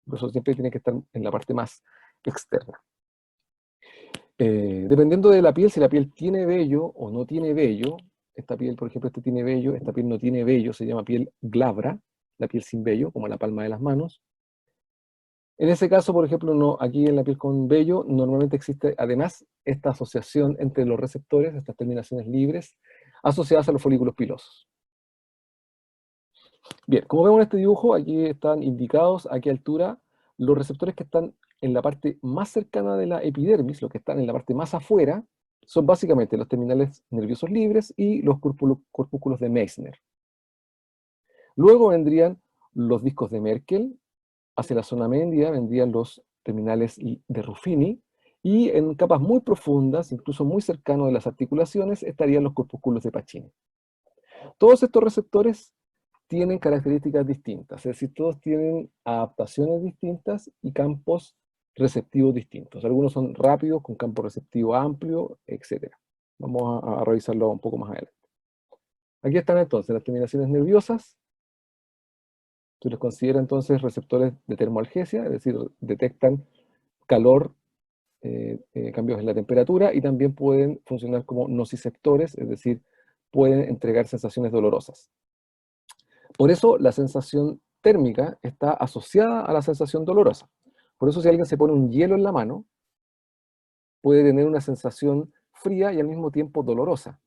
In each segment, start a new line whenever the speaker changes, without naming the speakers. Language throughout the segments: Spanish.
Por eso siempre tiene que estar en la parte más externa. Dependiendo de la piel, si la piel tiene vello o no tiene vello, esta piel, por ejemplo, este tiene vello, esta piel no tiene vello, se llama piel glabra, la piel sin vello, como la palma de las manos. En ese caso, por ejemplo, no, aquí en la piel con vello, normalmente existe además esta asociación entre los receptores, estas terminaciones libres, asociadas a los folículos pilosos. Bien, como vemos en este dibujo, aquí están indicados a qué altura los receptores que están en la parte más cercana de la epidermis, los que están en la parte más afuera, son básicamente los terminales nerviosos libres y los corpúsculos de Meissner. Luego vendrían los discos de Merkel, hacia la zona media vendrían los terminales de Ruffini, y en capas muy profundas, incluso muy cercanos de las articulaciones, estarían los corpúsculos de Pacini. Todos estos receptores tienen características distintas, es decir, todos tienen adaptaciones distintas y campos receptivos distintos. Algunos son rápidos, con campo receptivo amplio, etc. Vamos a revisarlo un poco más adelante. Aquí están entonces las terminaciones nerviosas. Se les considera entonces receptores de termoalgesia, es decir, detectan calor, cambios en la temperatura, y también pueden funcionar como nociceptores, es decir, pueden entregar sensaciones dolorosas. Por eso la sensación térmica está asociada a la sensación dolorosa. Por eso si alguien se pone un hielo en la mano, puede tener una sensación fría y al mismo tiempo dolorosa.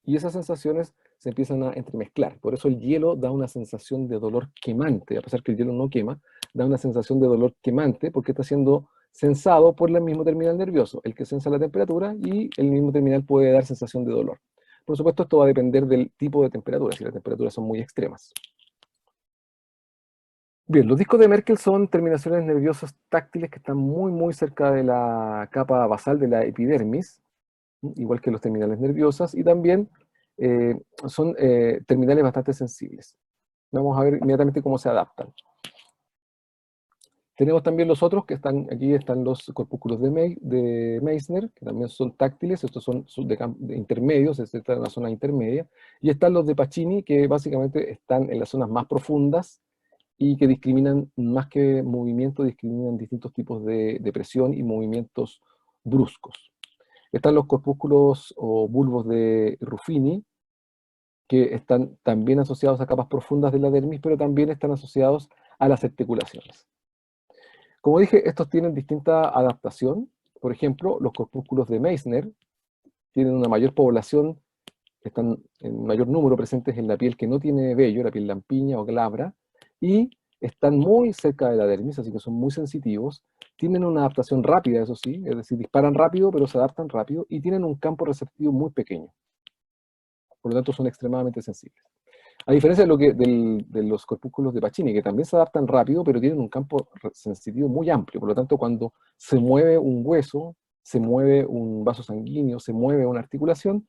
Y esas sensaciones se empiezan a entremezclar. Por eso el hielo da una sensación de dolor quemante, a pesar que el hielo no quema, da una sensación de dolor quemante porque está siendo sensado por el mismo terminal nervioso, el que sensa la temperatura, y el mismo terminal puede dar sensación de dolor. Por supuesto, esto va a depender del tipo de temperatura, si las temperaturas son muy extremas. Bien, los discos de Merkel son terminaciones nerviosas táctiles que están muy cerca de la capa basal de la epidermis, igual que los terminales nerviosas, y también son terminales bastante sensibles. Vamos a ver inmediatamente cómo se adaptan. Tenemos también los otros que están, aquí están los corpúsculos de Meissner, que también son táctiles, estos son de intermedios, están en la zona intermedia, y están los de Pacini, que básicamente están en las zonas más profundas, y que discriminan, más que movimiento, discriminan distintos tipos de presión y movimientos bruscos. Están los corpúsculos o bulbos de Ruffini, que están también asociados a capas profundas de la dermis, pero también están asociados a las articulaciones. Como dije, estos tienen distinta adaptación. Por ejemplo, los corpúsculos de Meissner tienen una mayor población, están en mayor número presentes en la piel que no tiene vello, la piel lampiña o glabra, y están muy cerca de la dermis, así que son muy sensitivos. Tienen una adaptación rápida, eso sí, es decir, disparan rápido, pero se adaptan rápido, y tienen un campo receptivo muy pequeño. Por lo tanto, son extremadamente sensibles. A diferencia de los corpúsculos de Pacini, que también se adaptan rápido, pero tienen un campo sensitivo muy amplio. Por lo tanto, cuando se mueve un hueso, se mueve un vaso sanguíneo, se mueve una articulación,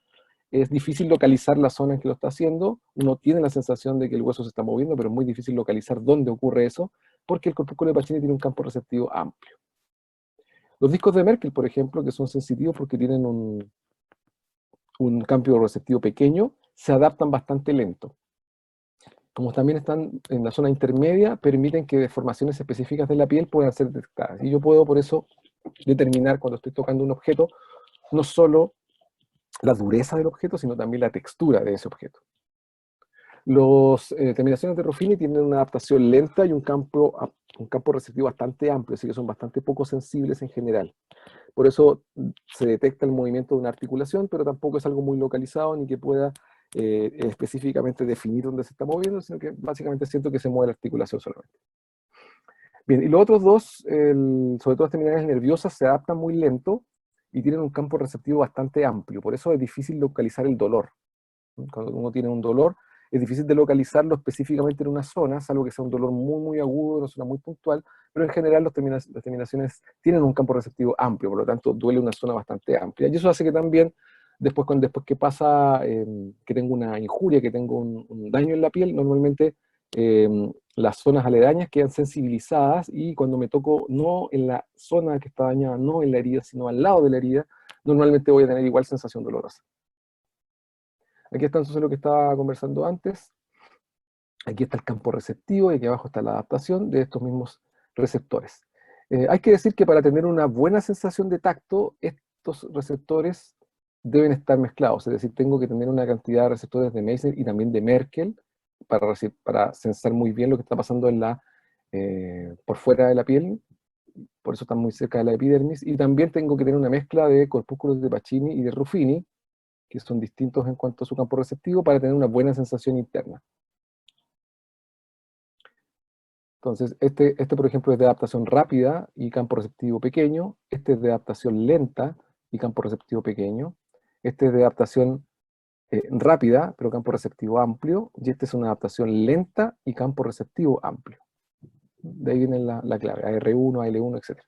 es difícil localizar la zona en que lo está haciendo. Uno tiene la sensación de que el hueso se está moviendo, pero es muy difícil localizar dónde ocurre eso, porque el corpúsculo de Pacini tiene un campo receptivo amplio. Los discos de Merkel, por ejemplo, que son sensitivos porque tienen un campo receptivo pequeño, se adaptan bastante lento. Como también están en la zona intermedia, permiten que deformaciones específicas de la piel puedan ser detectadas. Y yo puedo, por eso, determinar cuando estoy tocando un objeto, no solo la dureza del objeto, sino también la textura de ese objeto. Las terminaciones de Ruffini tienen una adaptación lenta y un campo receptivo bastante amplio, así que son bastante poco sensibles en general. Por eso se detecta el movimiento de una articulación, pero tampoco es algo muy localizado ni que pueda específicamente definir dónde se está moviendo, sino que básicamente siento que se mueve la articulación solamente. Bien, y los otros dos, sobre todo las terminales nerviosas, se adaptan muy lento y tienen un campo receptivo bastante amplio. Por eso es difícil localizar el dolor. Cuando uno tiene un dolor, es difícil de localizarlo específicamente en una zona, salvo que sea un dolor muy agudo, en una zona muy puntual, pero en general las terminaciones tienen un campo receptivo amplio, por lo tanto duele una zona bastante amplia. Y eso hace que también, después que pasa, que tengo una injuria, que tengo un daño en la piel, normalmente las zonas aledañas quedan sensibilizadas, y cuando me toco no en la zona que está dañada, no en la herida, sino al lado de la herida, normalmente voy a tener igual sensación dolorosa. Aquí está entonces lo que estaba conversando antes. Aquí está el campo receptivo y aquí abajo está la adaptación de estos mismos receptores. Hay que decir que para tener una buena sensación de tacto, estos receptores deben estar mezclados, es decir, tengo que tener una cantidad de receptores de Meissner y también de Merkel para sensar muy bien lo que está pasando por fuera de la piel, por eso están muy cerca de la epidermis, y también tengo que tener una mezcla de corpúsculos de Pacini y de Ruffini, que son distintos en cuanto a su campo receptivo, para tener una buena sensación interna. Entonces, este por ejemplo es de adaptación rápida y campo receptivo pequeño, este es de adaptación lenta y campo receptivo pequeño, este es de adaptación rápida, pero campo receptivo amplio, y este es una adaptación lenta y campo receptivo amplio. De ahí viene la clave, AR1, AL1, etc.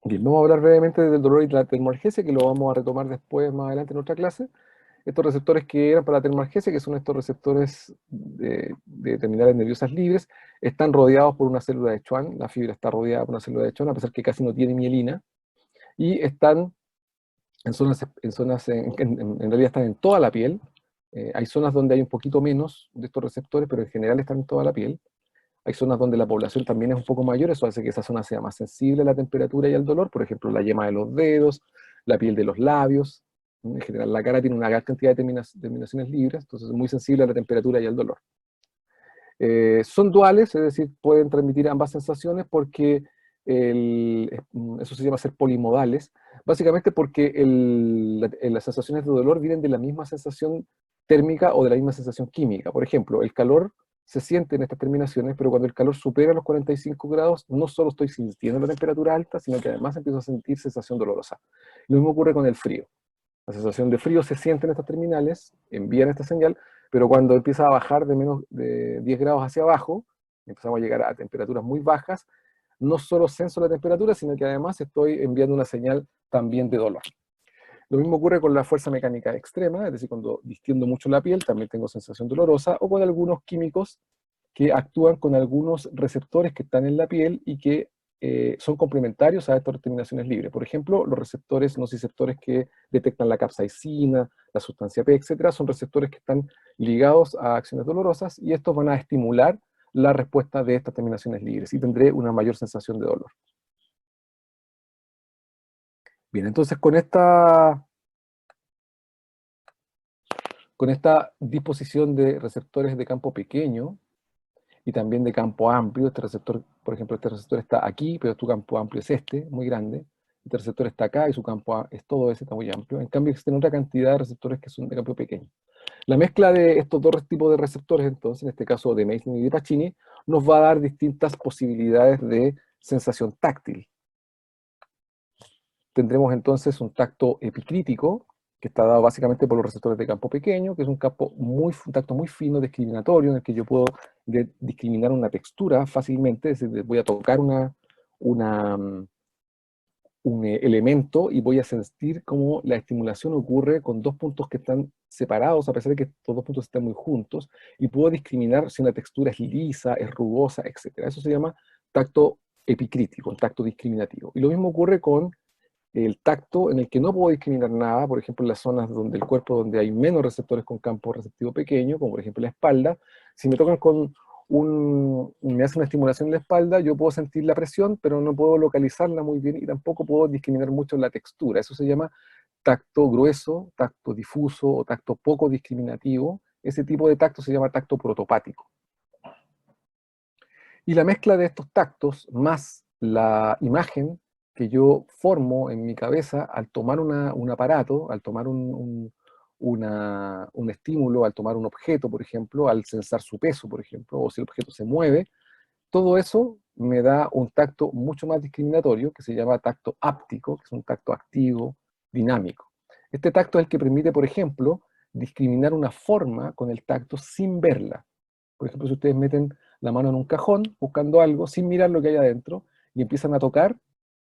Bien, vamos a hablar brevemente del dolor y la termorgesia, que lo vamos a retomar después, más adelante en otra clase. Estos receptores que eran para la termorgesia, que son estos receptores de terminales nerviosas libres, están rodeados por una célula de Schwann, la fibra está rodeada por una célula de Schwann, a pesar que casi no tiene mielina, y están en realidad están en toda la piel. Hay zonas donde hay un poquito menos de estos receptores, pero en general están en toda la piel. Hay zonas donde la población también es un poco mayor, eso hace que esa zona sea más sensible a la temperatura y al dolor, por ejemplo, la yema de los dedos, la piel de los labios. En general, la cara tiene una gran cantidad de terminaciones libres, entonces es muy sensible a la temperatura y al dolor. Son duales, es decir, pueden transmitir ambas sensaciones porque eso se llama ser polimodales, básicamente porque las sensaciones de dolor vienen de la misma sensación térmica o de la misma sensación química. Por ejemplo, el calor se siente en estas terminaciones, pero cuando el calor supera los 45 grados, no solo estoy sintiendo la temperatura alta, sino que además empiezo a sentir sensación dolorosa. Lo mismo ocurre con el frío. La sensación de frío se siente en estas terminales, envían esta señal, pero cuando empieza a bajar de menos de 10 grados hacia abajo, empezamos a llegar a temperaturas muy bajas, no solo senso la temperatura, sino que además estoy enviando una señal también de dolor. Lo mismo ocurre con la fuerza mecánica extrema, es decir, cuando distiendo mucho la piel, también tengo sensación dolorosa, o con algunos químicos que actúan con algunos receptores que están en la piel y que son complementarios a estas terminaciones libres. Por ejemplo, los receptores nociceptores que detectan la capsaicina, la sustancia P, etcétera, son receptores que están ligados a acciones dolorosas y estos van a estimular la respuesta de estas terminaciones libres y tendré una mayor sensación de dolor. Bien, entonces con esta disposición de receptores de campo pequeño y también de campo amplio, este receptor, por ejemplo, este receptor está aquí, pero tu campo amplio es este, muy grande. Este receptor está acá y su campo es todo ese, está muy amplio. En cambio, existen otra cantidad de receptores que son de campo pequeño. La mezcla de estos dos tipos de receptores, entonces, en este caso de Meissner y de Pacini, nos va a dar distintas posibilidades de sensación táctil. Tendremos entonces un tacto epicrítico, que está dado básicamente por los receptores de campo pequeño, que es un tacto muy fino, discriminatorio, en el que yo puedo discriminar una textura fácilmente, es decir, voy a tocar un elemento y voy a sentir cómo la estimulación ocurre con dos puntos que están separados, a pesar de que estos dos puntos están muy juntos, y puedo discriminar si una textura es lisa, es rugosa, etc. Eso se llama tacto epicrítico, un tacto discriminativo. Y lo mismo ocurre con el tacto, en el que no puedo discriminar nada, por ejemplo en las zonas del cuerpo donde hay menos receptores con campo receptivo pequeño, como por ejemplo la espalda. Si me tocan me hacen una estimulación en la espalda, yo puedo sentir la presión, pero no puedo localizarla muy bien y tampoco puedo discriminar mucho la textura. Eso se llama tacto grueso, tacto difuso o tacto poco discriminativo. Ese tipo de tacto se llama tacto protopático. Y la mezcla de estos tactos más la imagen que yo formo en mi cabeza al tomar un aparato, al tomar un estímulo, al tomar un objeto, por ejemplo, al sensar su peso, por ejemplo, o si el objeto se mueve, todo eso me da un tacto mucho más discriminatorio, que se llama tacto áptico, que es un tacto activo, dinámico. Este tacto es el que permite, por ejemplo, discriminar una forma con el tacto sin verla. Por ejemplo, si ustedes meten la mano en un cajón buscando algo sin mirar lo que hay adentro y empiezan a tocar,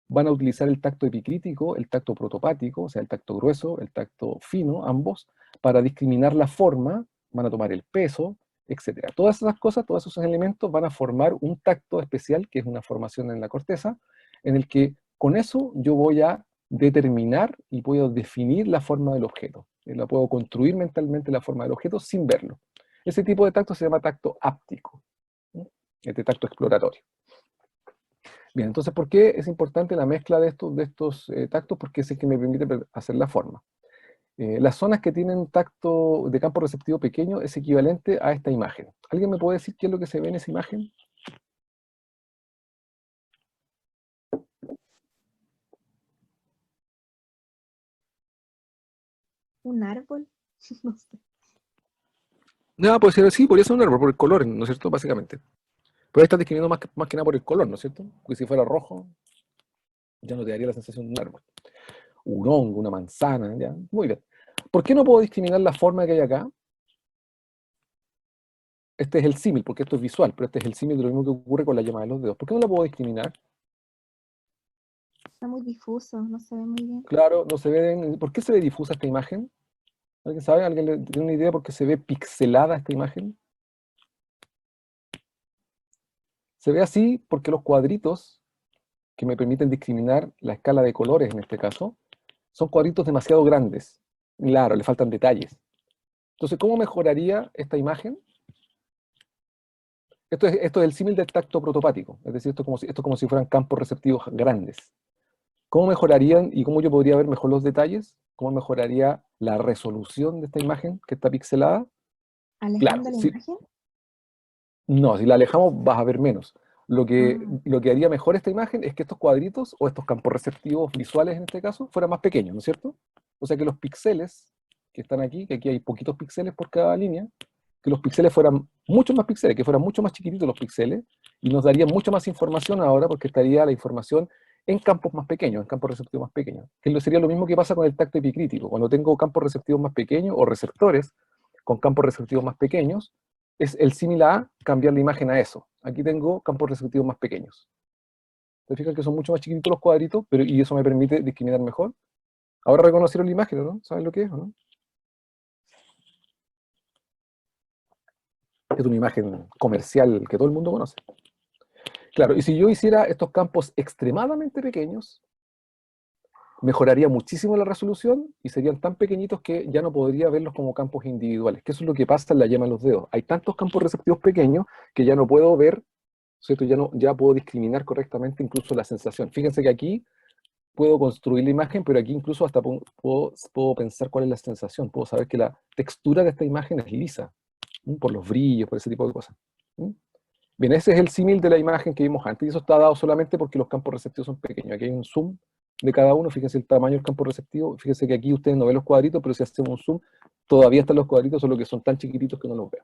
van a utilizar el tacto epicrítico, el tacto protopático, o sea, el tacto grueso, el tacto fino, ambos, para discriminar la forma, van a tomar el peso, etc. Todas esas cosas, todos esos elementos van a formar un tacto especial, que es una formación en la corteza, en el que con eso yo voy a determinar y puedo definir la forma del objeto. La puedo construir mentalmente la forma del objeto sin verlo. Ese tipo de tacto se llama tacto áptico. este tacto exploratorio. Bien, entonces, ¿por qué es importante la mezcla de estos tactos? Porque es el que me permite hacer la forma. Las zonas que tienen tacto de campo receptivo pequeño es equivalente a esta imagen. ¿Alguien me puede decir qué es lo que se ve en esa imagen?
¿Un árbol? No sé.
No, puede ser así, podría ser un árbol por el color, ¿no es cierto? Básicamente. Pero ahí estás discriminando más que nada por el color, ¿no es cierto? Porque si fuera rojo, ya no te daría la sensación de un árbol. Un hongo, una manzana, ya. Muy bien. ¿Por qué no puedo discriminar la forma que hay acá? Este es el símil, porque esto es visual, pero este es el símil de lo mismo que ocurre con la yema de los dedos. ¿Por qué no la puedo discriminar?
Está muy difuso, no se ve muy bien.
Claro, no se ve. ¿Por qué se ve difusa esta imagen? ¿Alguien sabe? ¿Alguien tiene una idea por qué se ve pixelada esta imagen? Se ve así porque los cuadritos que me permiten discriminar la escala de colores en este caso, son cuadritos demasiado grandes. Claro, le faltan detalles. Entonces, ¿cómo mejoraría esta imagen? Esto es el símil del tacto protopático, es decir, esto es como si fueran campos receptivos grandes. ¿Cómo mejorarían y cómo yo podría ver mejor los detalles? ¿Cómo mejoraría la resolución de esta imagen que está pixelada? Claro,
Alejando la
sí,
imagen.
no, si la alejamos vas a ver menos. Lo que,
Ah,
lo que haría mejor esta imagen es que estos cuadritos, o estos campos receptivos visuales en este caso, fueran más pequeños, ¿no es cierto? O sea que los píxeles que están aquí, que aquí hay poquitos píxeles por cada línea, que los píxeles fueran muchos más píxeles, que fueran mucho más chiquititos los píxeles, y nos darían mucha más información ahora, porque estaría la información en campos más pequeños, en campos receptivos más pequeños. Que sería lo mismo que pasa con el tacto epicrítico. Cuando tengo campos receptivos más pequeños, o receptores con campos receptivos más pequeños, es el símil a cambiar la imagen a eso. Aquí tengo campos receptivos más pequeños. ¿Te fijas que son mucho más chiquititos los cuadritos, y eso me permite discriminar mejor? Ahora reconocieron la imagen, ¿no? ¿Saben lo que es o no? Es una imagen comercial que todo el mundo conoce. Claro, y si yo hiciera estos campos extremadamente pequeños, mejoraría muchísimo la resolución y serían tan pequeñitos que ya no podría verlos como campos individuales, que eso es lo que pasa en la yema de los dedos. Hay tantos campos receptivos pequeños que ya no puedo ver, ¿cierto? Ya puedo discriminar correctamente incluso la sensación. Fíjense que aquí puedo construir la imagen, pero aquí incluso hasta puedo pensar cuál es la sensación, puedo saber que la textura de esta imagen es lisa, por los brillos, por ese tipo de cosas. Bien, ese es el símil de la imagen que vimos antes, y eso está dado solamente porque los campos receptivos son pequeños. Aquí hay un zoom de cada uno, fíjense el tamaño del campo receptivo, fíjense que aquí ustedes no ven los cuadritos, pero si hacemos un zoom, todavía están los cuadritos, solo que son tan chiquititos que no los veo.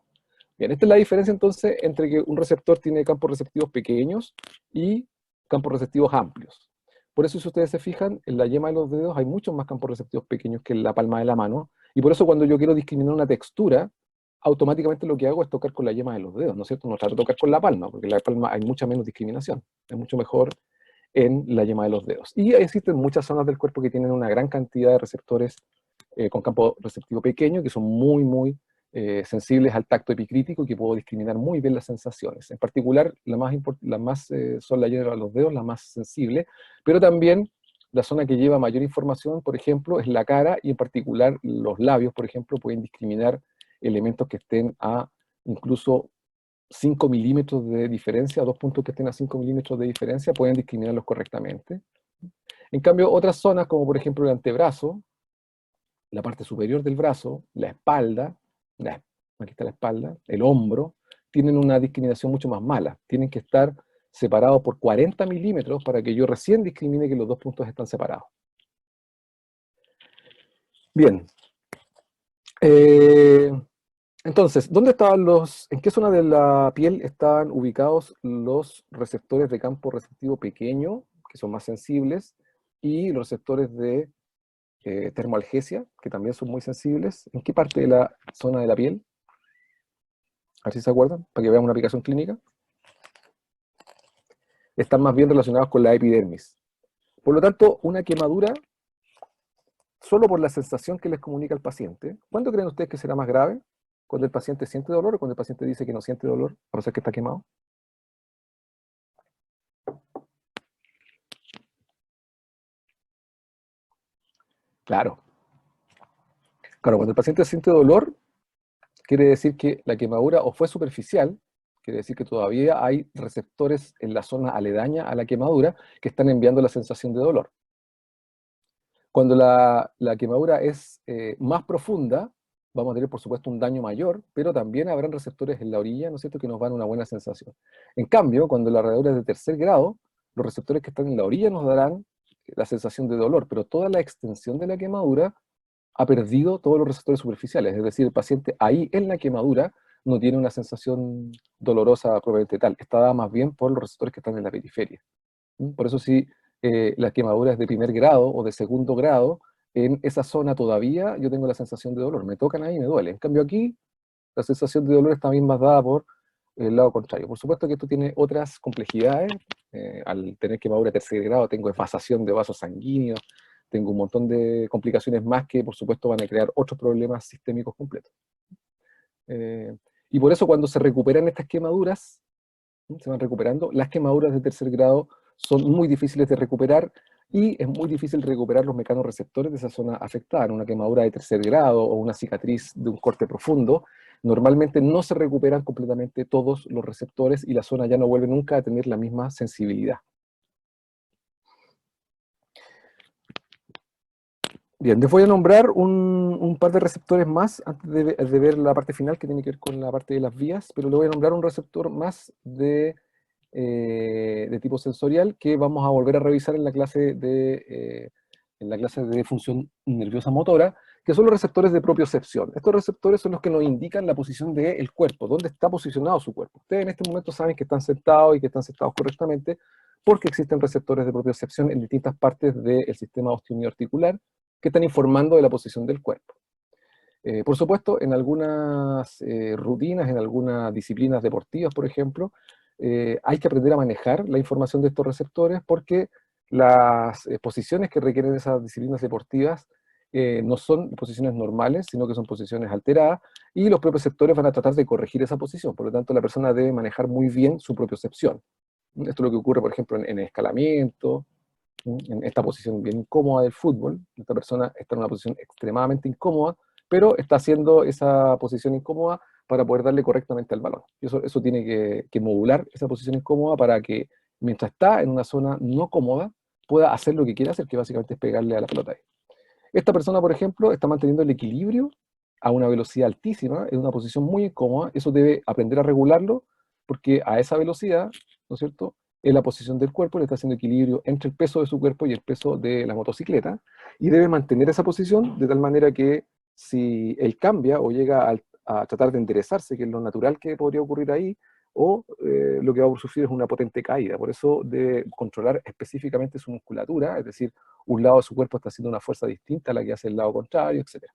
Bien, esta es la diferencia entonces entre que un receptor tiene campos receptivos pequeños y campos receptivos amplios. Por eso, si ustedes se fijan, en la yema de los dedos hay muchos más campos receptivos pequeños que en la palma de la mano, y por eso cuando yo quiero discriminar una textura, automáticamente lo que hago es tocar con la yema de los dedos, ¿no es cierto? No trato de tocar con la palma, porque en la palma hay mucha menos discriminación. Es mucho mejor en la yema de los dedos. Y existen muchas zonas del cuerpo que tienen una gran cantidad de receptores con campo receptivo pequeño, que son muy sensibles al tacto epicrítico, que puedo discriminar muy bien las sensaciones. En particular, son la yema de los dedos, la más sensible, pero también la zona que lleva mayor información, por ejemplo, es la cara, y en particular los labios, por ejemplo, pueden discriminar elementos que estén a incluso 5 milímetros de diferencia, dos puntos que estén a 5 milímetros de diferencia, pueden discriminarlos correctamente. En cambio, otras zonas, como por ejemplo el antebrazo, la parte superior del brazo, la espalda, aquí está la espalda, el hombro, tienen una discriminación mucho más mala. Tienen que estar separados por 40 milímetros para que yo recién discrimine que los dos puntos están separados. Bien. Entonces, en qué zona de la piel estaban ubicados los receptores de campo receptivo pequeño, que son más sensibles, y los receptores de termoalgesia, que también son muy sensibles? ¿En qué parte de la zona de la piel? A ver si se acuerdan, para que vean una aplicación clínica. Están más bien relacionados con la epidermis. Por lo tanto, una quemadura, solo por la sensación que les comunica al paciente, ¿cuándo creen ustedes que será más grave? ¿Cuando el paciente siente dolor o cuando el paciente dice que no siente dolor, a pesar que está quemado? Claro. Claro, cuando el paciente siente dolor, quiere decir que la quemadura o fue superficial, Quiere decir que todavía hay receptores en la zona aledaña a la quemadura que están enviando la sensación de dolor. Cuando la quemadura es más profunda, vamos a tener por supuesto un daño mayor, pero también habrán receptores en la orilla, ¿no es cierto?, que nos dan una buena sensación. En cambio, cuando la radiadura es de tercer grado, los receptores que están en la orilla nos darán la sensación de dolor, pero toda la extensión de la quemadura ha perdido todos los receptores superficiales, es decir, el paciente ahí en la quemadura no tiene una sensación dolorosa propiamente tal, está dada más bien por los receptores que están en la periferia. Por eso si la quemadura es de primer grado o de segundo grado, en esa zona todavía yo tengo la sensación de dolor, me tocan ahí y me duele. En cambio aquí, la sensación de dolor está bien más dada por el lado contrario. Por supuesto que esto tiene otras complejidades. Al tener quemadura de tercer grado tengo desfasación de vasos sanguíneos, tengo un montón de complicaciones más que por supuesto van a crear otros problemas sistémicos completos. Y por eso cuando se recuperan estas quemaduras, se van recuperando, las quemaduras de tercer grado son muy difíciles de recuperar y es muy difícil recuperar los mecanorreceptores de esa zona afectada. En una quemadura de tercer grado o una cicatriz de un corte profundo, normalmente no se recuperan completamente todos los receptores y la zona ya no vuelve nunca a tener la misma sensibilidad. Bien, les voy a nombrar un par de receptores más antes de ver la parte final que tiene que ver con la parte de las vías, pero le voy a nombrar un receptor más de tipo sensorial que vamos a volver a revisar en la clase de función nerviosa motora, que son los receptores de propiocepción. Estos receptores son los que nos indican la posición del cuerpo, dónde está posicionado su cuerpo. Ustedes en este momento saben que están sentados y que están sentados correctamente porque existen receptores de propiocepción en distintas partes del sistema osteomiorticular que están informando de la posición del cuerpo. Por supuesto, en algunas rutinas, en algunas disciplinas deportivas, por ejemplo, hay que aprender a manejar la información de estos receptores porque las posiciones que requieren esas disciplinas deportivas no son posiciones normales, sino que son posiciones alteradas, y los propioceptores van a tratar de corregir esa posición. Por lo tanto, la persona debe manejar muy bien su propiocepción. Esto es lo que ocurre, por ejemplo, en escalamiento, en esta posición bien incómoda del fútbol. Esta persona está en una posición extremadamente incómoda, pero está haciendo esa posición incómoda para poder darle correctamente al balón. Y eso tiene que modular esa posición incómoda para que, mientras está en una zona no cómoda, pueda hacer lo que quiere hacer, que básicamente es pegarle a la pelota ahí. Esta persona, por ejemplo, está manteniendo el equilibrio a una velocidad altísima, en una posición muy incómoda. Eso debe aprender a regularlo, porque a esa velocidad, ¿no es cierto?, en la posición del cuerpo le está haciendo equilibrio entre el peso de su cuerpo y el peso de la motocicleta, y debe mantener esa posición de tal manera que si él cambia o llega a tratar de enderezarse, que es lo natural que podría ocurrir ahí, o lo que va a sufrir es una potente caída. Por eso debe controlar específicamente su musculatura, es decir, un lado de su cuerpo está haciendo una fuerza distinta a la que hace el lado contrario, etc.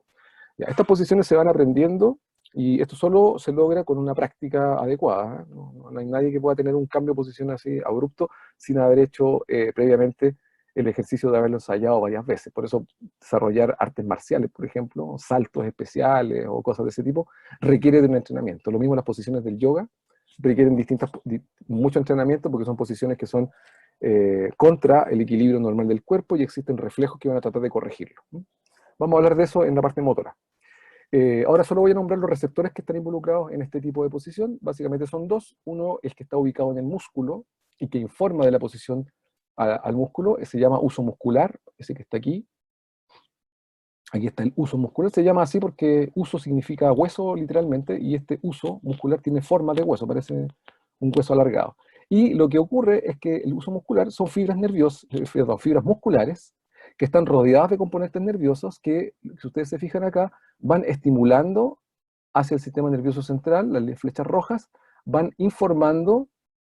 Ya, estas posiciones se van aprendiendo y esto solo se logra con una práctica adecuada. No hay nadie que pueda tener un cambio de posición así abrupto sin haber hecho previamente el ejercicio de haberlo ensayado varias veces. Por eso desarrollar artes marciales, por ejemplo, saltos especiales o cosas de ese tipo, requiere de un entrenamiento. Lo mismo las posiciones del yoga, requieren mucho entrenamiento porque son posiciones que son contra el equilibrio normal del cuerpo y existen reflejos que van a tratar de corregirlo. Vamos a hablar de eso en la parte motora. Ahora solo voy a nombrar los receptores que están involucrados en este tipo de posición. Básicamente son dos. Uno, el que está ubicado en el músculo y que informa de la posición al músculo, se llama uso muscular, ese que está aquí. Aquí está el uso muscular, se llama así porque uso significa hueso literalmente, y este uso muscular tiene forma de hueso, parece un hueso alargado. Y lo que ocurre es que el uso muscular son fibras nerviosas, fibras musculares, que están rodeadas de componentes nerviosos que, si ustedes se fijan acá, van estimulando hacia el sistema nervioso central, las flechas rojas, van informando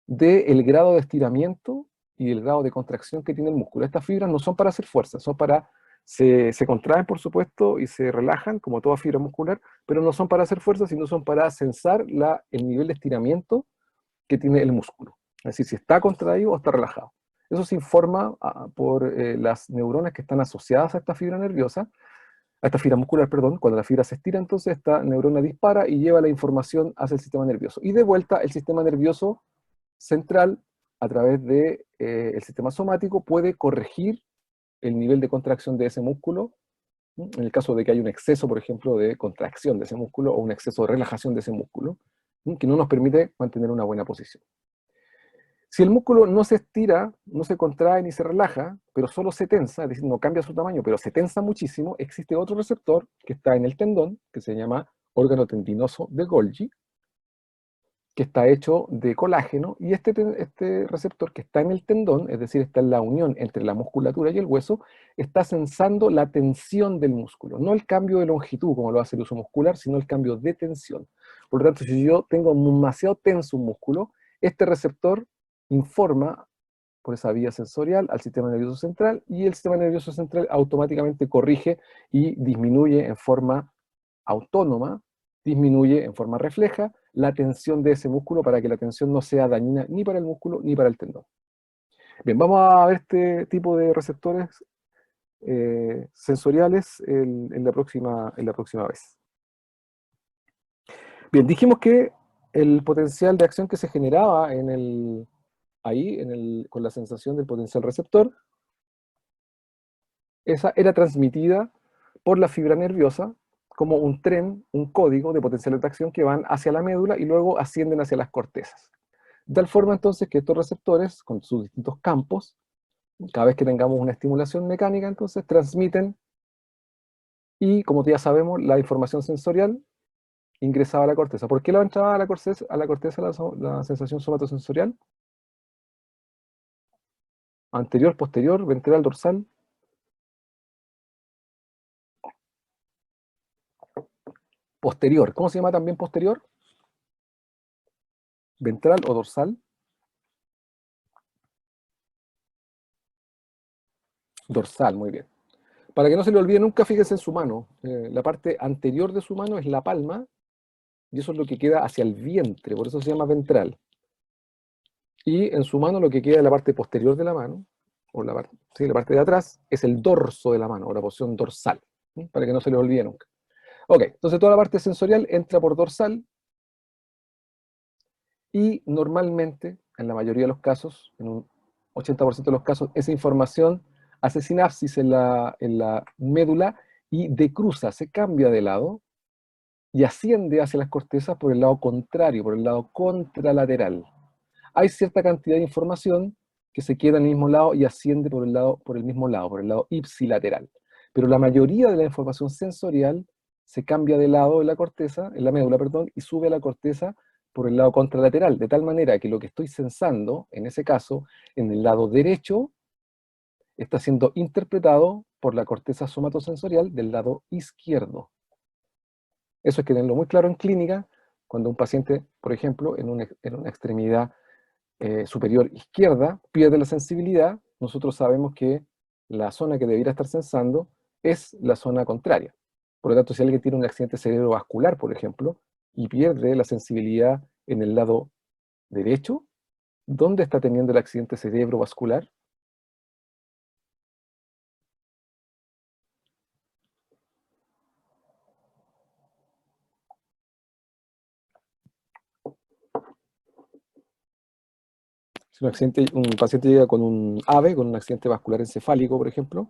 del grado de estiramiento y el grado de contracción que tiene el músculo. Estas fibras no son para hacer fuerza, son para se contraen, por supuesto, y se relajan, como toda fibra muscular, pero no son para hacer fuerza, sino son para sensar el nivel de estiramiento que tiene el músculo. Es decir, si está contraído o está relajado. Eso se informa por las neuronas que están asociadas a esta fibra nerviosa, a esta fibra muscular, perdón. Cuando la fibra se estira, entonces esta neurona dispara y lleva la información hacia el sistema nervioso. Y de vuelta, el sistema nervioso central, a través del sistema somático, puede corregir el nivel de contracción de ese músculo, en el caso de que haya un exceso, por ejemplo, de contracción de ese músculo o un exceso de relajación de ese músculo, que no nos permite mantener una buena posición. Si el músculo no se estira, no se contrae ni se relaja, pero solo se tensa, es decir, no cambia su tamaño, pero se tensa muchísimo, existe otro receptor que está en el tendón, que se llama órgano tendinoso de Golgi, que está hecho de colágeno, y este receptor que está en el tendón, es decir, está en la unión entre la musculatura y el hueso, está sensando la tensión del músculo, no el cambio de longitud como lo hace el uso muscular, sino el cambio de tensión. Por lo tanto, si yo tengo demasiado tenso un músculo, este receptor informa por esa vía sensorial al sistema nervioso central, y el sistema nervioso central automáticamente corrige y disminuye en forma autónoma, disminuye en forma refleja la tensión de ese músculo para que la tensión no sea dañina ni para el músculo ni para el tendón. Bien, vamos a ver este tipo de receptores sensoriales en la próxima vez. Bien, dijimos que el potencial de acción que se generaba con la sensación del potencial receptor, esa era transmitida por la fibra nerviosa como un tren, un código de potencial de atracción que van hacia la médula y luego ascienden hacia las cortezas. De tal forma entonces que estos receptores, con sus distintos campos, cada vez que tengamos una estimulación mecánica, entonces transmiten, y como ya sabemos, la información sensorial ingresaba a la corteza. ¿Por qué la entraba a la corteza la sensación somatosensorial? Anterior, posterior, ventral, dorsal. Posterior. ¿Cómo se llama también posterior? Ventral o dorsal. Dorsal, muy bien. Para que no se le olvide nunca, fíjense en su mano. La parte anterior de su mano es la palma, y eso es lo que queda hacia el vientre, por eso se llama ventral. Y en su mano lo que queda de la parte posterior de la mano, o la parte de atrás, es el dorso de la mano, o la posición dorsal, ¿sí? Para que no se le olvide nunca. Ok, entonces toda la parte sensorial entra por dorsal, y normalmente, en la mayoría de los casos, en un 80% de los casos, esa información hace sinapsis en la médula y decruza, se cambia de lado, y asciende hacia las cortezas por el lado contrario, por el lado contralateral. Hay cierta cantidad de información que se queda en el mismo lado y asciende por el mismo lado, por el lado ipsilateral. Pero la mayoría de la información sensorial se cambia de lado en la corteza, en la médula, perdón, y sube a la corteza por el lado contralateral, de tal manera que lo que estoy sensando, en ese caso, en el lado derecho, está siendo interpretado por la corteza somatosensorial del lado izquierdo. Eso hay que tenerlo muy claro en clínica, cuando un paciente, por ejemplo, en una extremidad superior izquierda pierde la sensibilidad, nosotros sabemos que la zona que debería estar sensando es la zona contraria. Por lo tanto, si alguien tiene un accidente cerebrovascular, por ejemplo, y pierde la sensibilidad en el lado derecho, ¿dónde está teniendo el accidente cerebrovascular? Si un paciente llega con un AVE, con un accidente vascular encefálico, por ejemplo,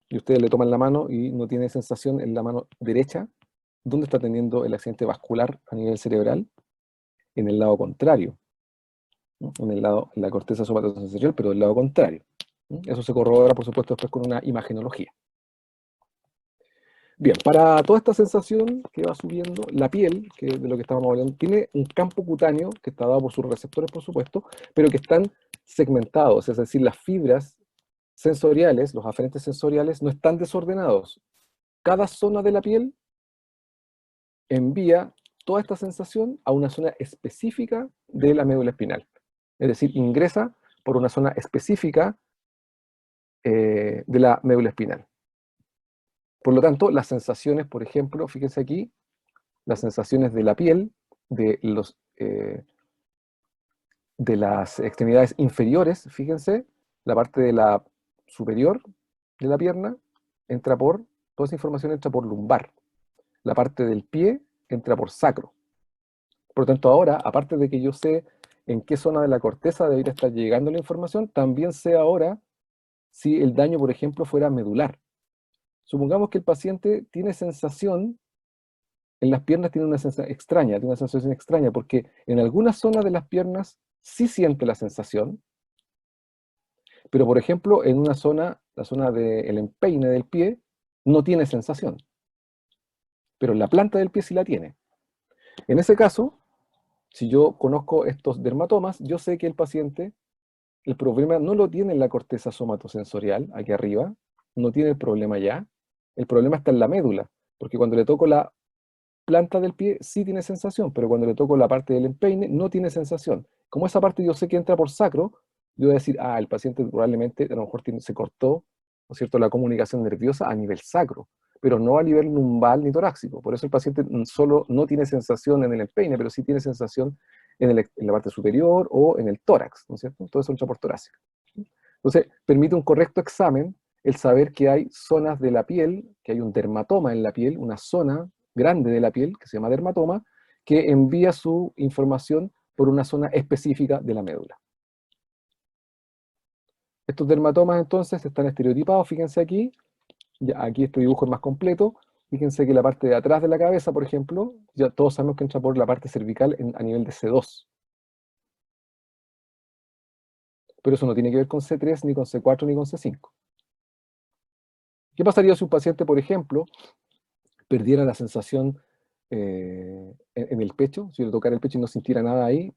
y ustedes le toman la mano y no tiene sensación en la mano derecha, ¿dónde está teniendo el accidente vascular a nivel cerebral? En el lado contrario, ¿no? En la corteza somatosensorial, pero del lado contrario, ¿no? Eso se corrobora, por supuesto, después con una imagenología. Bien, para toda esta sensación que va subiendo, la piel, que es de lo que estábamos hablando, tiene un campo cutáneo que está dado por sus receptores, por supuesto, pero que están segmentados, es decir, las fibras sensoriales, los aferentes sensoriales, no están desordenados. Cada zona de la piel envía toda esta sensación a una zona específica de la médula espinal. Es decir, ingresa por una zona específica de la médula espinal. Por lo tanto, las sensaciones, por ejemplo, fíjense aquí, las sensaciones de la piel, de las extremidades inferiores, fíjense, la parte de la superior de la pierna toda esa información entra por lumbar. La parte del pie entra por sacro. Por lo tanto, ahora, aparte de que yo sé en qué zona de la corteza debería estar llegando la información, también sé ahora si el daño, por ejemplo, fuera medular. Supongamos que el paciente tiene sensación en las piernas tiene una sensación extraña, tiene una sensación extraña, porque en algunas zonas de las piernas sí siente la sensación, pero por ejemplo, en una zona, la zona del empeine del pie, no tiene sensación, pero en la planta del pie sí la tiene. En ese caso, si yo conozco estos dermatomas, yo sé que el paciente, el problema no lo tiene en la corteza somatosensorial, aquí arriba, no tiene el problema ya, el problema está en la médula, porque cuando le toco la planta del pie sí tiene sensación, pero cuando le toco la parte del empeine no tiene sensación. Como esa parte yo sé que entra por sacro, yo voy a decir, el paciente probablemente a lo mejor se cortó, ¿no es cierto?, la comunicación nerviosa a nivel sacro, pero no a nivel lumbal ni torácico. Por eso el paciente solo no tiene sensación en el empeine, pero sí tiene sensación en la parte superior o en el tórax, ¿no es cierto? Todo eso entra por torácica. Entonces, permite un correcto examen el saber que hay zonas de la piel, que hay un dermatoma en la piel, una zona grande de la piel, que se llama dermatoma, que envía su información por una zona específica de la médula. Estos dermatomas entonces están estereotipados, fíjense aquí, ya aquí este dibujo es más completo, fíjense que la parte de atrás de la cabeza, por ejemplo, ya todos sabemos que entra por la parte cervical a nivel de C2. Pero eso no tiene que ver con C3, ni con C4, ni con C5. ¿Qué pasaría si un paciente, por ejemplo, perdiera la sensación en el pecho, si le tocara el pecho y no sintiera nada ahí,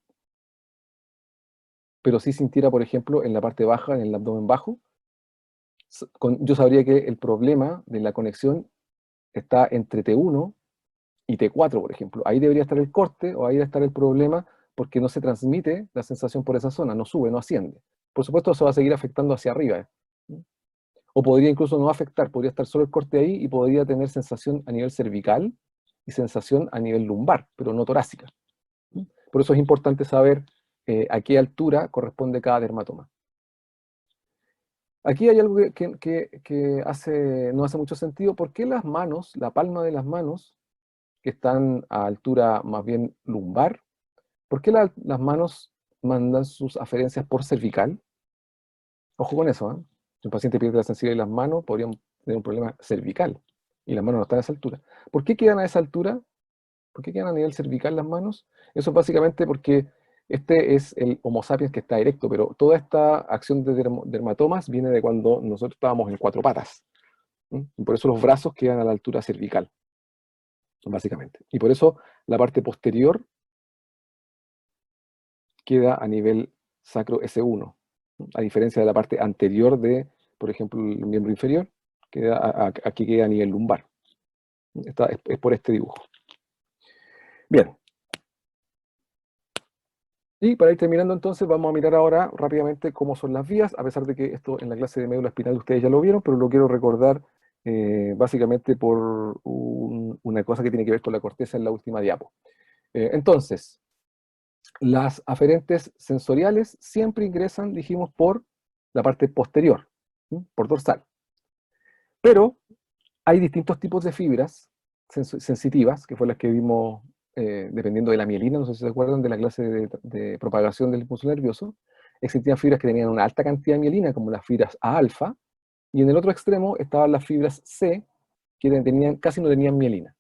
pero sí sintiera, por ejemplo, en la parte baja, en el abdomen bajo? Yo sabría que el problema de la conexión está entre T1 y T4, por ejemplo. Ahí debería estar el corte o ahí debe estar el problema porque no se transmite la sensación por esa zona, no sube, no asciende. Por supuesto, eso va a seguir afectando hacia arriba. O podría incluso no afectar, podría estar solo el corte ahí y podría tener sensación a nivel cervical y sensación a nivel lumbar, pero no torácica. Por eso es importante saber a qué altura corresponde cada dermatoma. Aquí hay algo que no hace mucho sentido. ¿Por qué las manos, la palma de las manos, que están a altura más bien lumbar, por qué las manos mandan sus aferencias por cervical? Ojo con eso, ¿eh? Si un paciente pierde la sensibilidad de las manos, podrían tener un problema cervical, y las manos no están a esa altura. ¿Por qué quedan a esa altura? ¿Por qué quedan a nivel cervical las manos? Eso es básicamente porque este es el Homo sapiens que está erecto, pero toda esta acción de dermatomas viene de cuando nosotros estábamos en cuatro patas. Y por eso los brazos quedan a la altura cervical, básicamente. Y por eso la parte posterior queda a nivel sacro S1, a diferencia de la parte anterior de, por ejemplo, el miembro inferior, aquí queda a nivel lumbar. Es por este dibujo. Bien. Y para ir terminando entonces, vamos a mirar ahora rápidamente cómo son las vías, a pesar de que esto en la clase de médula espinal ustedes ya lo vieron, pero lo quiero recordar básicamente por una cosa que tiene que ver con la corteza en la última diapo. Entonces, las aferentes sensoriales siempre ingresan, dijimos, por la parte posterior, por dorsal. Pero hay distintos tipos de fibras sensitivas, que fue las que vimos dependiendo de la mielina, no sé si se acuerdan de la clase de propagación del impulso nervioso. Existían fibras que tenían una alta cantidad de mielina, como las fibras A-alfa, y en el otro extremo estaban las fibras C, que casi no tenían mielina.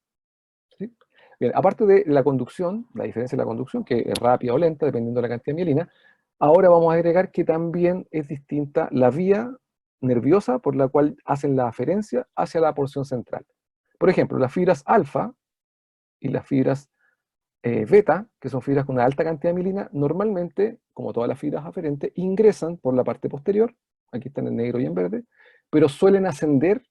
¿Sí? Bien, aparte de la conducción, la diferencia de la conducción, que es rápida o lenta, dependiendo de la cantidad de mielina, ahora vamos a agregar que también es distinta la vía nerviosa por la cual hacen la aferencia hacia la porción central. Por ejemplo, las fibras alfa y las fibras beta, que son fibras con una alta cantidad de mielina, normalmente, como todas las fibras aferentes, ingresan por la parte posterior, aquí están en negro y en verde, pero suelen ascender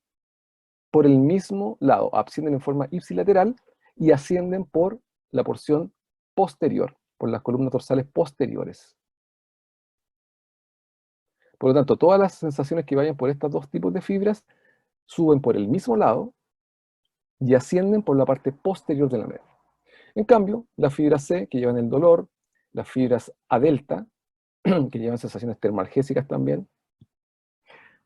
por el mismo lado, ascienden en forma ipsilateral y ascienden por la porción posterior, por las columnas dorsales posteriores. Por lo tanto, todas las sensaciones que vayan por estos dos tipos de fibras suben por el mismo lado y ascienden por la parte posterior de la médula. En cambio, las fibras C, que llevan el dolor, las fibras A delta, que llevan sensaciones termalgésicas también,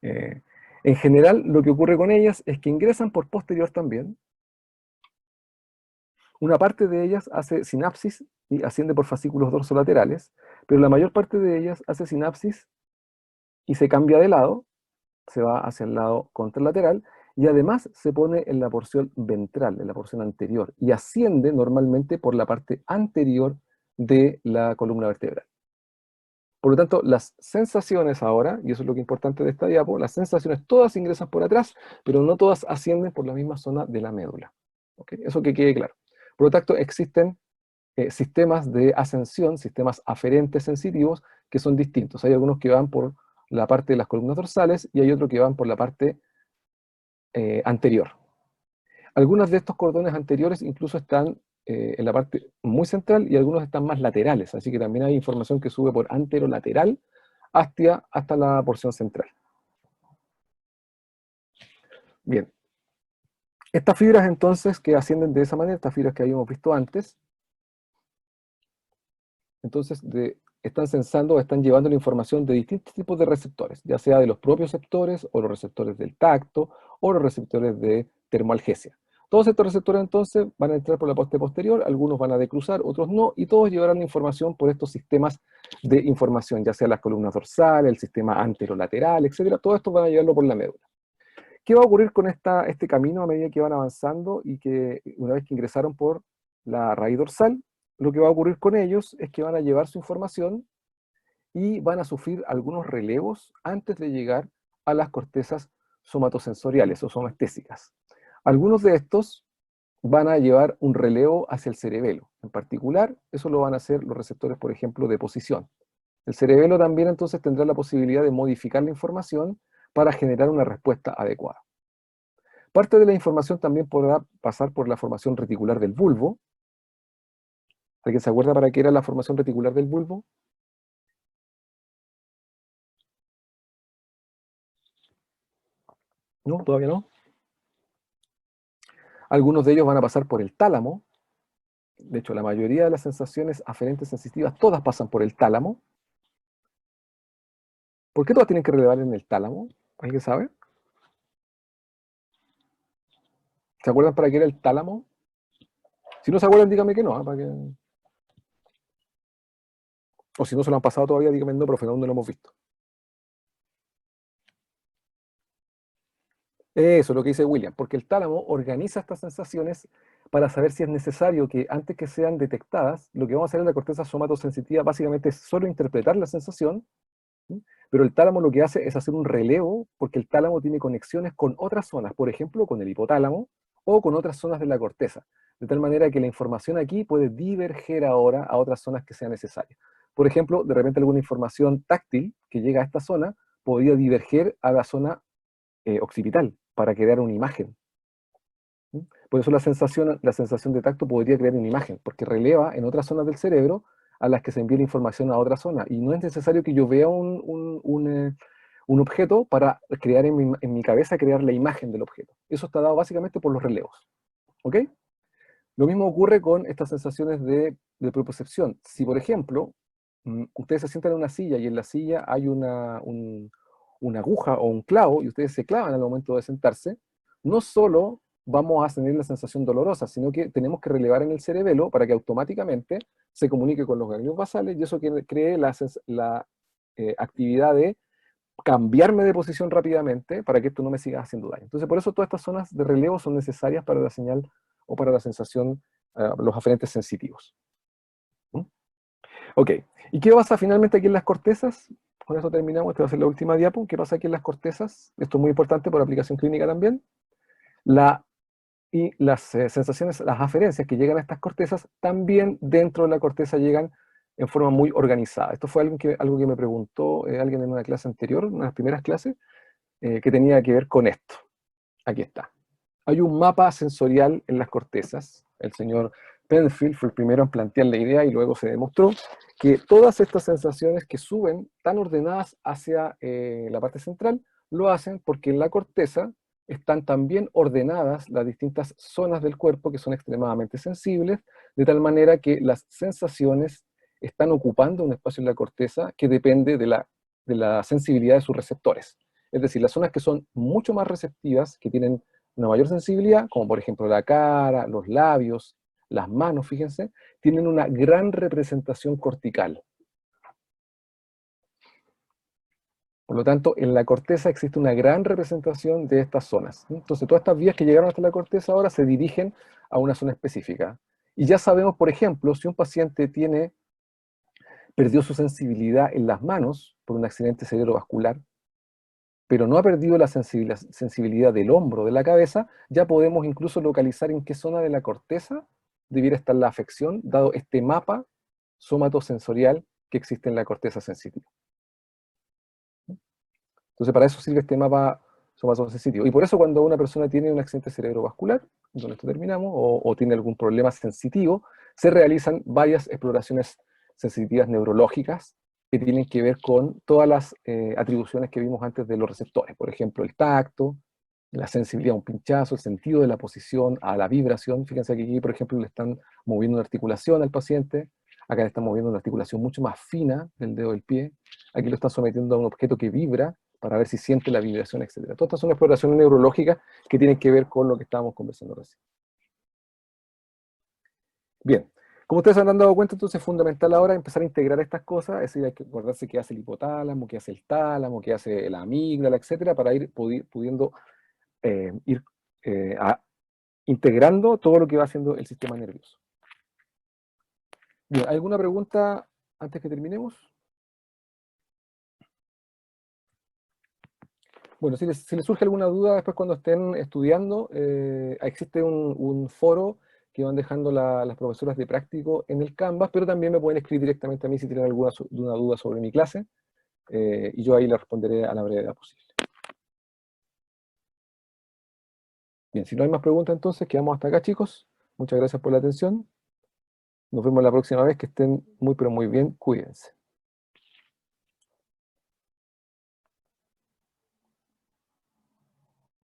en general lo que ocurre con ellas es que ingresan por posterior también. Una parte de ellas hace sinapsis y asciende por fascículos dorsolaterales, pero la mayor parte de ellas hace sinapsis y se cambia de lado, se va hacia el lado contralateral, y además se pone en la porción ventral, en la porción anterior, y asciende normalmente por la parte anterior de la columna vertebral. Por lo tanto, las sensaciones ahora, y eso es lo que es importante de esta diapo, las sensaciones todas ingresan por atrás, pero no todas ascienden por la misma zona de la médula. ¿Ok? Eso que quede claro. Por lo tanto, existen sistemas de ascensión, sistemas aferentes sensitivos, que son distintos. Hay algunos que van por la parte de las columnas dorsales y hay otros que van por la parte anterior. Algunos de estos cordones anteriores incluso están en la parte muy central y algunos están más laterales, así que también hay información que sube por anterolateral hasta la porción central. Bien, estas fibras entonces que ascienden de esa manera, estas fibras que habíamos visto antes, entonces están sensando, están llevando la información de distintos tipos de receptores, ya sea de los propios receptores, o los receptores del tacto, o los receptores de termoalgesia. Todos estos receptores entonces van a entrar por la parte posterior, algunos van a decruzar, otros no, y todos llevarán la información por estos sistemas de información, ya sea las columnas dorsales, el sistema anterolateral, etc. Todo esto van a llevarlo por la médula. ¿Qué va a ocurrir con este camino a medida que van avanzando y que una vez que ingresaron por la raíz dorsal, lo que va a ocurrir con ellos es que van a llevar su información y van a sufrir algunos relevos antes de llegar a las cortezas somatosensoriales o somestésicas? Algunos de estos van a llevar un relevo hacia el cerebelo. En particular, eso lo van a hacer los receptores, por ejemplo, de posición. El cerebelo también entonces tendrá la posibilidad de modificar la información para generar una respuesta adecuada. Parte de la información también podrá pasar por la formación reticular del bulbo. ¿Alguien se acuerda para qué era la formación reticular del bulbo? ¿No? ¿Todavía no? Algunos de ellos van a pasar por el tálamo. De hecho, la mayoría de las sensaciones aferentes sensitivas, todas pasan por el tálamo. ¿Por qué todas tienen que relevar en el tálamo? ¿Alguien sabe? ¿Se acuerdan para qué era el tálamo? Si no se acuerdan, dígame que no. Para que... O si no se lo han pasado todavía, dígame no, profe, ¿dónde lo hemos visto? Eso es lo que dice William, porque el tálamo organiza estas sensaciones para saber si es necesario que antes que sean detectadas, lo que vamos a hacer en la corteza somatosensitiva básicamente es solo interpretar la sensación, ¿sí? Pero el tálamo lo que hace es hacer un relevo, porque el tálamo tiene conexiones con otras zonas, por ejemplo, con el hipotálamo o con otras zonas de la corteza, de tal manera que la información aquí puede diverger ahora a otras zonas que sean necesarias. Por ejemplo, de repente alguna información táctil que llega a esta zona podría diverger a la zona occipital para crear una imagen. ¿Sí? Por eso la sensación de tacto podría crear una imagen, porque releva en otras zonas del cerebro a las que se envía la información a otra zona. Y no es necesario que yo vea un objeto para crear en mi cabeza, crear la imagen del objeto. Eso está dado básicamente por los relevos. ¿Ok? Lo mismo ocurre con estas sensaciones de propiocepción. Si, por ejemplo, ustedes se sientan en una silla y en la silla hay una aguja o un clavo y ustedes se clavan al momento de sentarse, no solo vamos a tener la sensación dolorosa, sino que tenemos que relevar en el cerebelo para que automáticamente se comunique con los ganglios basales y eso cree la actividad de cambiarme de posición rápidamente para que esto no me siga haciendo daño. Entonces, por eso todas estas zonas de relevo son necesarias para la señal o para la sensación, los aferentes sensitivos. ¿Mm? Ok, ¿y qué pasa finalmente aquí en las cortezas? Con eso terminamos, esta va a ser la última diapo. ¿Qué pasa aquí en las cortezas? Esto es muy importante por aplicación clínica también. Y las sensaciones, las aferencias que llegan a estas cortezas, también dentro de la corteza llegan en forma muy organizada. Esto fue algo que me preguntó alguien en una clase anterior, en una de las primeras clases, que tenía que ver con esto. Aquí está. Hay un mapa sensorial en las cortezas. El señor Penfield fue el primero en plantear la idea y luego se demostró que todas estas sensaciones que suben tan ordenadas hacia la parte central, lo hacen porque en la corteza están también ordenadas las distintas zonas del cuerpo que son extremadamente sensibles, de tal manera que las sensaciones están ocupando un espacio en la corteza que depende de la sensibilidad de sus receptores. Es decir, las zonas que son mucho más receptivas, que tienen una mayor sensibilidad, como por ejemplo la cara, los labios, las manos, fíjense, tienen una gran representación cortical. Por lo tanto, en la corteza existe una gran representación de estas zonas. Entonces, todas estas vías que llegaron hasta la corteza ahora se dirigen a una zona específica. Y ya sabemos, por ejemplo, si un paciente perdió su sensibilidad en las manos por un accidente cerebrovascular, pero no ha perdido la sensibilidad del hombro, de la cabeza, ya podemos incluso localizar en qué zona de la corteza debiera estar la afección, dado este mapa somatosensorial que existe en la corteza sensitiva. Entonces, para eso sirve este mapa somatosensitivo. Y por eso cuando una persona tiene un accidente cerebrovascular, con esto terminamos, o tiene algún problema sensitivo, se realizan varias exploraciones sensitivas neurológicas que tienen que ver con todas las atribuciones que vimos antes de los receptores. Por ejemplo, el tacto, la sensibilidad a un pinchazo, el sentido de la posición, a la vibración. Fíjense que aquí, por ejemplo, le están moviendo una articulación al paciente. Acá le están moviendo una articulación mucho más fina del dedo del pie. Aquí lo están sometiendo a un objeto que vibra para ver si siente la vibración, etc. Todas estas son exploraciones neurológicas que tienen que ver con lo que estábamos conversando recién. Bien, como ustedes se habrán dado cuenta, entonces es fundamental ahora empezar a integrar estas cosas, es decir, hay que acordarse qué hace el hipotálamo, qué hace el tálamo, qué hace la amígdala, etc., para ir pudiendo ir integrando todo lo que va haciendo el sistema nervioso. Bien, ¿alguna pregunta antes que terminemos? Bueno, si les surge alguna duda después cuando estén estudiando, existe un foro que van dejando las profesoras de práctico en el Canvas, pero también me pueden escribir directamente a mí si tienen alguna duda sobre mi clase, y yo ahí les responderé a la brevedad posible. Bien, si no hay más preguntas entonces, quedamos hasta acá, chicos. Muchas gracias por la atención. Nos vemos la próxima vez, que estén muy pero muy bien, cuídense.